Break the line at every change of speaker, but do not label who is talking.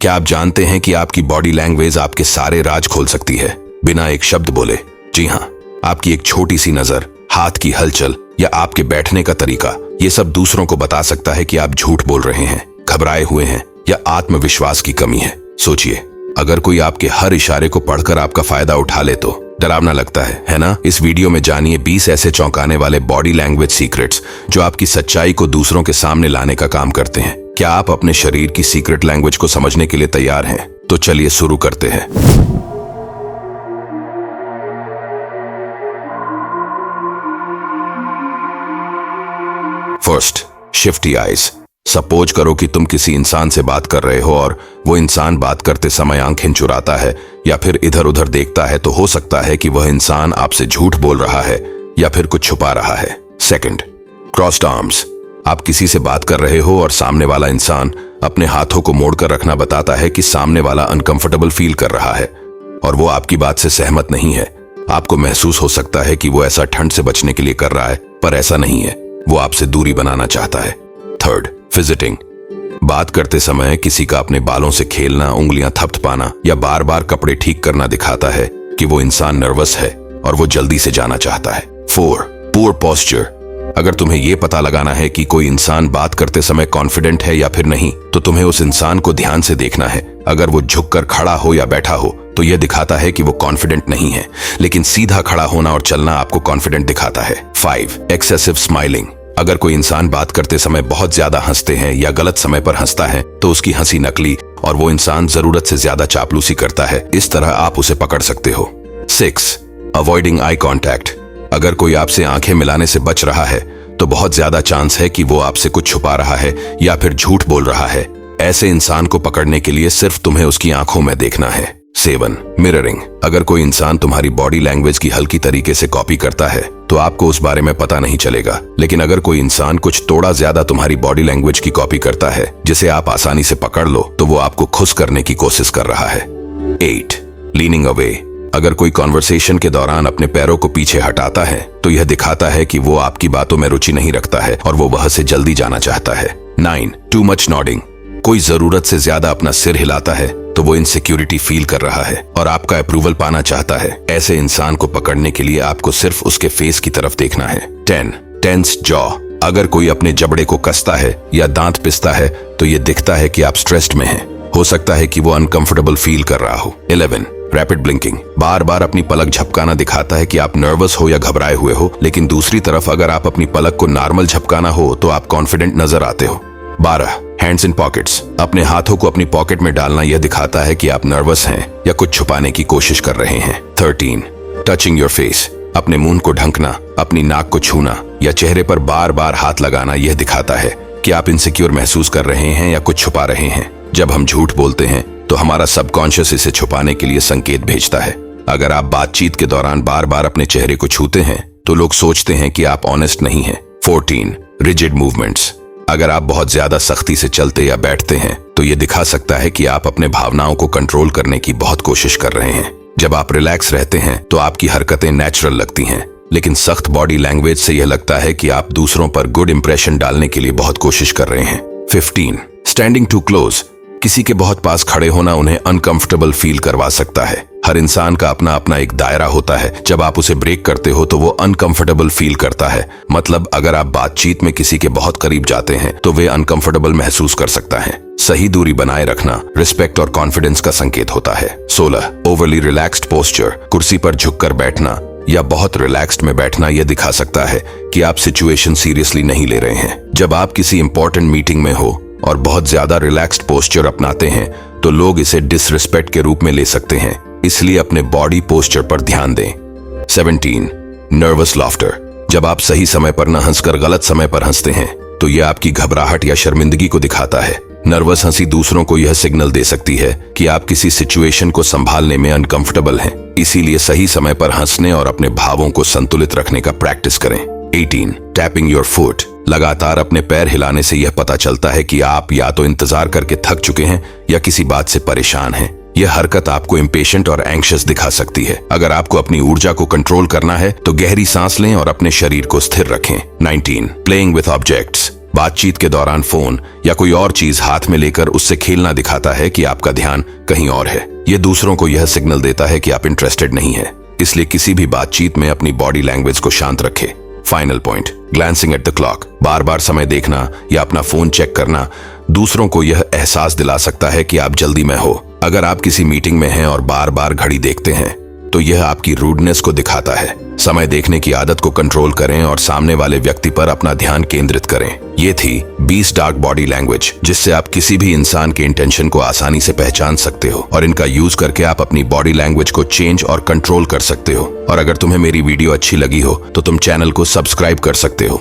क्या आप जानते हैं कि आपकी बॉडी लैंग्वेज आपके सारे राज खोल सकती है बिना एक शब्द बोले? जी हाँ, आपकी एक छोटी सी नजर, हाथ की हलचल या आपके बैठने का तरीका, ये सब दूसरों को बता सकता है कि आप झूठ बोल रहे हैं, घबराए हुए हैं या आत्मविश्वास की कमी है। सोचिए, अगर कोई आपके हर इशारे को पढ़कर आपका फायदा उठा ले तो डरावना लगता है ना? इस वीडियो में जानिए 20 ऐसे चौंकाने वाले बॉडी लैंग्वेज सीक्रेट्स जो आपकी सच्चाई को दूसरों के सामने लाने का काम करते हैं। क्या आप अपने शरीर की सीक्रेट लैंग्वेज को समझने के लिए तैयार हैं? तो चलिए शुरू करते हैं। First, शिफ्टी eyes. सपोज करो कि तुम किसी इंसान से बात कर रहे हो और वो इंसान बात करते समय आंखें चुराता है या फिर इधर उधर देखता है, तो हो सकता है कि वह इंसान आपसे झूठ बोल रहा है या फिर कुछ छुपा रहा है। Second, crossed arms. आप किसी से बात कर रहे हो और सामने वाला इंसान अपने हाथों को मोड़कर रखना बताता है कि सामने वाला अनकंफर्टेबल फील कर रहा है और वो आपकी बात से सहमत नहीं है। आपको महसूस हो सकता है कि वो ऐसा ठंड से बचने के लिए कर रहा है, पर ऐसा नहीं है, वो आपसे दूरी बनाना चाहता है। Third, fidgeting. बात करते समय किसी का अपने बालों से खेलना, उंगलियां थपथपाना या बार बार कपड़े ठीक करना दिखाता है कि वो इंसान नर्वस है और वो जल्दी से जाना चाहता है। Four, poor posture. अगर तुम्हें यह पता लगाना है कि कोई इंसान बात करते समय कॉन्फिडेंट है या फिर नहीं, तो तुम्हें उस इंसान को ध्यान से देखना है। अगर वो झुककर खड़ा हो या बैठा हो तो यह दिखाता है कि वो कॉन्फिडेंट नहीं है, लेकिन सीधा खड़ा होना और चलना आपको कॉन्फिडेंट दिखाता है। 5, एक्सेसिव स्माइलिंग। अगर कोई इंसान बात करते समय बहुत ज्यादा हंसते हैं या गलत समय पर हंसता है तो उसकी हंसी नकली और वो इंसान जरूरत से ज्यादा चापलूसी करता है। इस तरह आप उसे पकड़ सकते हो। 6, अवॉइडिंग आई कॉन्टैक्ट। अगर कोई आपसे आंखें मिलाने से बच रहा है तो बहुत ज्यादा चांस है कि वो आपसे कुछ छुपा रहा है या फिर झूठ बोल रहा है। ऐसे इंसान को पकड़ने के लिए सिर्फ तुम्हें उसकी आंखों में देखना है। 7, मिररिंग। अगर कोई इंसान तुम्हारी बॉडी लैंग्वेज की हल्की तरीके से कॉपी करता है तो आपको उस बारे में पता नहीं चलेगा, लेकिन अगर कोई इंसान कुछ थोड़ा ज्यादा तुम्हारी बॉडी लैंग्वेज की कॉपी करता है जिसे आप आसानी से पकड़ लो, तो वो आपको खुश करने की कोशिश कर रहा है। 8, लीनिंग अवे। अगर कोई कॉन्वर्सेशन के दौरान अपने पैरों को पीछे हटाता है तो यह दिखाता है कि वो आपकी बातों में रुचि नहीं रखता है और वो वहां से जल्दी जाना चाहता है। 9, टू मच नॉडिंग। कोई जरूरत से ज्यादा अपना सिर हिलाता है तो वो इनसिक्योरिटी फील कर रहा है और आपका अप्रूवल पाना चाहता है। ऐसे इंसान को पकड़ने के लिए आपको सिर्फ उसके फेस की तरफ देखना है। 10, टेंस जॉ। अगर कोई अपने जबड़े को कसता है या दांत पिसता है तो ये दिखता है कि आप स्ट्रेस्ड में हैं। हो सकता है कि वो अनकंफर्टेबल फील कर रहा हो। 11, रैपिड ब्लिंकिंग। बार बार अपनी पलक झपकाना दिखाता है कि आप नर्वस हो या घबराए हुए हो, लेकिन दूसरी तरफ अगर आप अपनी पलक को नॉर्मल झपकाना हो तो आप कॉन्फिडेंट नजर आते हो। 12, हैंड्स इन पॉकेट्स। अपने हाथों को अपनी पॉकेट में डालना यह दिखाता है कि आप नर्वस हैं या कुछ छुपाने की कोशिश कर रहे हैं। 13, टचिंग योर फेस। अपने मुंह को ढंकना, अपनी नाक को छूना या चेहरे पर बार बार हाथ लगाना यह दिखाता है कि आप इनसिक्योर महसूस कर रहे हैं या कुछ छुपा रहे हैं। जब हम झूठ बोलते हैं तो हमारा सबकॉन्शियस इसे छुपाने के लिए संकेत भेजता है। अगर आप बातचीत के दौरान बार बार अपने चेहरे को छूते हैं तो लोग सोचते हैं कि आप ऑनेस्ट नहीं हैं। 14, रिजिड मूवमेंट्स। अगर आप बहुत ज्यादा सख्ती से चलते या बैठते हैं तो ये दिखा सकता है कि आप अपने भावनाओं को कंट्रोल करने की बहुत कोशिश कर रहे हैं। जब आप रिलैक्स रहते हैं तो आपकी हरकतें नेचुरल लगती हैं, लेकिन सख्त बॉडी लैंग्वेज से यह लगता है कि आप दूसरों पर गुड इंप्रेशन डालने के लिए बहुत कोशिश कर रहे हैं। 15, स्टैंडिंग टू क्लोज। किसी के बहुत पास खड़े होना उन्हें अनकंफर्टेबल फील करवा सकता है। हर इंसान का अपना अपना एक दायरा होता है। जब आप उसे ब्रेक करते हो तो वो अनकंफर्टेबल फील करता है। मतलब अगर आप बातचीत में किसी के बहुत करीब जाते हैं तो वे अनकंफर्टेबल महसूस कर सकता है। सही दूरी बनाए रखना रिस्पेक्ट और कॉन्फिडेंस का संकेत होता है। 16, ओवरली रिलैक्स्ड पोस्चर। कुर्सी पर झुककर बैठना या बहुत रिलैक्स्ड में बैठना यह दिखा सकता है कि आप सिचुएशन सीरियसली नहीं ले रहे हैं। जब आप किसी इंपॉर्टेंट मीटिंग में हो और बहुत ज्यादा रिलैक्स्ड पोस्चर अपनाते हैं तो लोग इसे डिसरिस्पेक्ट के रूप में ले सकते हैं, इसलिए अपने बॉडी पोस्चर पर ध्यान दें। 17, नर्वस लाफ्टर। जब आप सही समय पर न हंसकर गलत समय पर हंसते हैं तो यह आपकी घबराहट या शर्मिंदगी को दिखाता है। नर्वस हंसी दूसरों को यह सिग्नल दे सकती है कि आप किसी सिचुएशन को संभालने में अनकंफर्टेबल हैं, इसीलिए सही समय पर हंसने और अपने भावों को संतुलित रखने का प्रैक्टिस करें। 18, टैपिंग योर फुट। लगातार अपने पैर हिलाने से यह पता चलता है कि आप या तो इंतजार करके थक चुके हैं या किसी बात से परेशान हैं। यह हरकत आपको इम्पेशेंट और एंग्शियस दिखा सकती है। अगर आपको अपनी ऊर्जा को कंट्रोल करना है तो गहरी सांस लें और अपने शरीर को स्थिर रखें। 19, प्लेइंग विथ ऑब्जेक्ट्स। बातचीत के दौरान फोन या कोई और चीज हाथ में लेकर उससे खेलना दिखाता है कि आपका ध्यान कहीं और है। ये दूसरों को यह सिग्नल देता है कि आप इंटरेस्टेड नहीं है। इसलिए किसी भी बातचीत में अपनी बॉडी लैंग्वेज को शांत रखें। Final point, glancing at the clock. बार बार समय देखना या अपना फोन चेक करना दूसरों को यह एहसास दिला सकता है कि आप जल्दी में हो। अगर आप किसी मीटिंग में हैं और बार बार घड़ी देखते हैं तो यह आपकी रूडनेस को दिखाता है। समय देखने की आदत को कंट्रोल करें और सामने वाले व्यक्ति पर अपना ध्यान केंद्रित करें। ये थी 20 डार्क बॉडी लैंग्वेज, जिससे आप किसी भी इंसान के इंटेंशन को आसानी से पहचान सकते हो और इनका यूज करके आप अपनी बॉडी लैंग्वेज को चेंज और कंट्रोल कर सकते हो। और अगर तुम्हें मेरी वीडियो अच्छी लगी हो तो तुम चैनल को सब्सक्राइब कर सकते हो।